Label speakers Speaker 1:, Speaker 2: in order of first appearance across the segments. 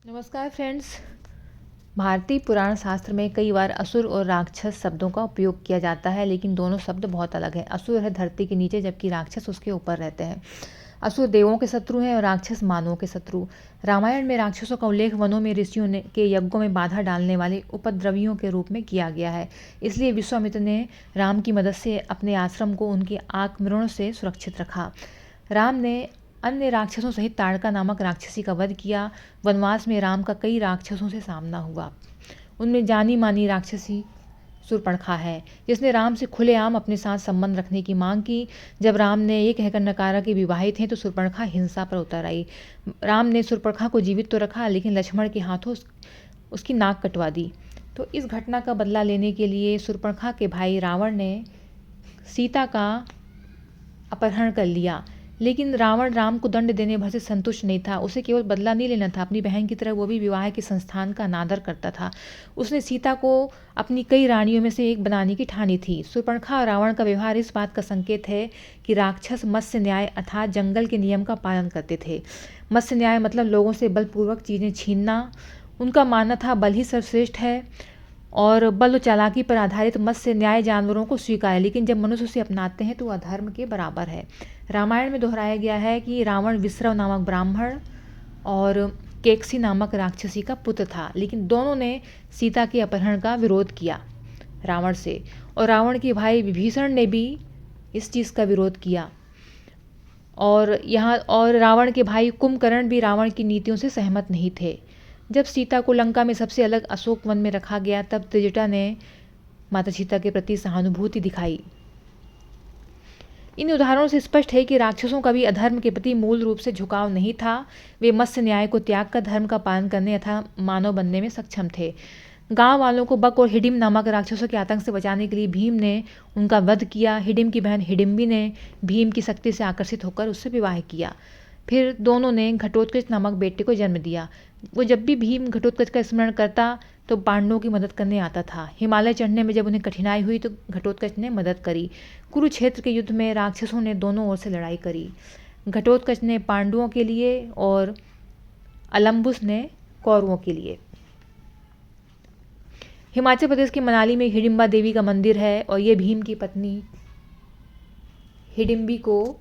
Speaker 1: नमस्कार फ्रेंड्स। भारतीय पुराण शास्त्र में कई बार असुर और राक्षस शब्दों का उपयोग किया जाता है, लेकिन दोनों शब्द बहुत अलग हैं। असुर है धरती के नीचे, जबकि राक्षस उसके ऊपर रहते हैं। असुर देवों के शत्रु हैं और राक्षस मानवों के शत्रु। रामायण में राक्षसों का उल्लेख वनों में ऋषियों ने के यज्ञों में बाधा डालने वाले उपद्रवियों के रूप में किया गया है। इसलिए विश्वामित्र ने राम की मदद से अपने आश्रम को उनके आक्रमणों से सुरक्षित रखा। राम ने अन्य राक्षसों सहित ताड़का नामक राक्षसी का वध किया। वनवास में राम का कई राक्षसों से सामना हुआ। उनमें जानी मानी राक्षसी शूर्पणखा है, जिसने राम से खुलेआम अपने साथ संबंध रखने की मांग की। जब राम ने ये कहकर नकारा कि विवाहित हैं, तो शूर्पणखा हिंसा पर उतर आई। राम ने शूर्पणखा को जीवित तो रखा, लेकिन लक्ष्मण के हाथों उसकी नाक कटवा दी। तो इस घटना का बदला लेने के लिए शूर्पणखा के भाई रावण ने सीता का अपहरण कर लिया। लेकिन रावण राम को दंड देने भर से संतुष्ट नहीं था। उसे केवल बदला नहीं लेना था, अपनी बहन की तरह वो भी विवाह के संस्थान का अनादर करता था। उसने सीता को अपनी कई रानियों में से एक बनाने की ठानी थी। शूर्पणखा और रावण का व्यवहार इस बात का संकेत है कि राक्षस मत्स्य न्याय अर्थात जंगल के नियम का पालन करते थे। मत्स्य न्याय मतलब लोगों से बलपूर्वक चीज़ें छीनना। उनका मानना था बल ही सर्वश्रेष्ठ है और बल और चालाकी पर आधारित मत्स्य न्याय जानवरों को स्वीकार है, लेकिन जब मनुष्य उसे अपनाते हैं तो वह अधर्म के बराबर है। रामायण में दोहराया गया है कि रावण विश्रव नामक ब्राह्मण और केकसी नामक राक्षसी का पुत्र था, लेकिन दोनों ने सीता के अपहरण का विरोध किया रावण से, और रावण के भाई विभीषण ने भी इस चीज़ का विरोध किया। और रावण के भाई कुंभकर्ण भी रावण की नीतियों से सहमत नहीं थे। जब सीता को लंका में सबसे अलग अशोक वन में रखा गया, तब त्रिजटा ने माता सीता के प्रति सहानुभूति दिखाई। इन उदाहरणों से स्पष्ट है कि राक्षसों का भी अधर्म के प्रति मूल रूप से झुकाव नहीं था। वे मत्स्य न्याय को त्याग कर धर्म का पालन करने अथवा मानव बनने में सक्षम थे। गांव वालों को बक और हिडिम नामक राक्षसों के आतंक से बचाने के लिए भीम ने उनका वध किया। हिडिम की बहन हिडिम्बी ने भीम की शक्ति से आकर्षित होकर उससे विवाह किया। फिर दोनों ने घटोत्कच नामक बेटे को जन्म दिया। वो जब भी भीम घटोत्कच का स्मरण करता तो पांडवों की मदद करने आता था। हिमालय चढ़ने में जब उन्हें कठिनाई हुई तो घटोत्कच ने मदद करी। कुरुक्षेत्र के युद्ध में राक्षसों ने दोनों ओर से लड़ाई करी। घटोत्कच ने पांडवों के लिए और अलम्बुस ने कौरवों के लिए। हिमाचल प्रदेश के मनाली में हिडिंबा देवी का मंदिर है और ये भीम की पत्नी हिडिंबी को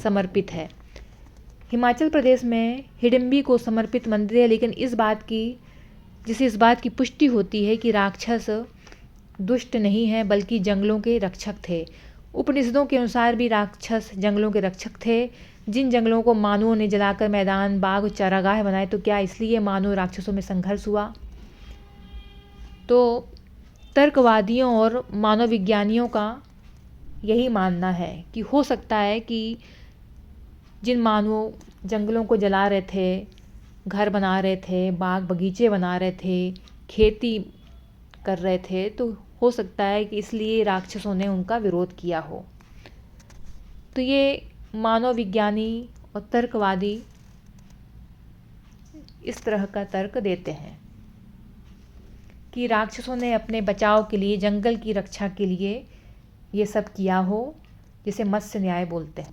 Speaker 1: समर्पित है। हिमाचल प्रदेश में हिडिंबी को समर्पित मंदिर है, लेकिन जिसे इस बात की पुष्टि होती है कि राक्षस दुष्ट नहीं है, बल्कि जंगलों के रक्षक थे। उपनिषदों के अनुसार भी राक्षस जंगलों के रक्षक थे। जिन जंगलों को मानवों ने जलाकर मैदान, बाग, चारागाह बनाए, तो क्या इसलिए मानव राक्षसों में संघर्ष हुआ? तो तर्कवादियों और मानव विज्ञानियों का यही मानना है कि हो सकता है कि जिन मानवों जंगलों को जला रहे थे, घर बना रहे थे, बाग बगीचे बना रहे थे, खेती कर रहे थे, तो हो सकता है कि इसलिए राक्षसों ने उनका विरोध किया हो। तो ये मानव विज्ञानी और तर्कवादी इस तरह का तर्क देते हैं कि राक्षसों ने अपने बचाव के लिए, जंगल की रक्षा के लिए ये सब किया हो, जिसे मत्स्य न्याय बोलते हैं।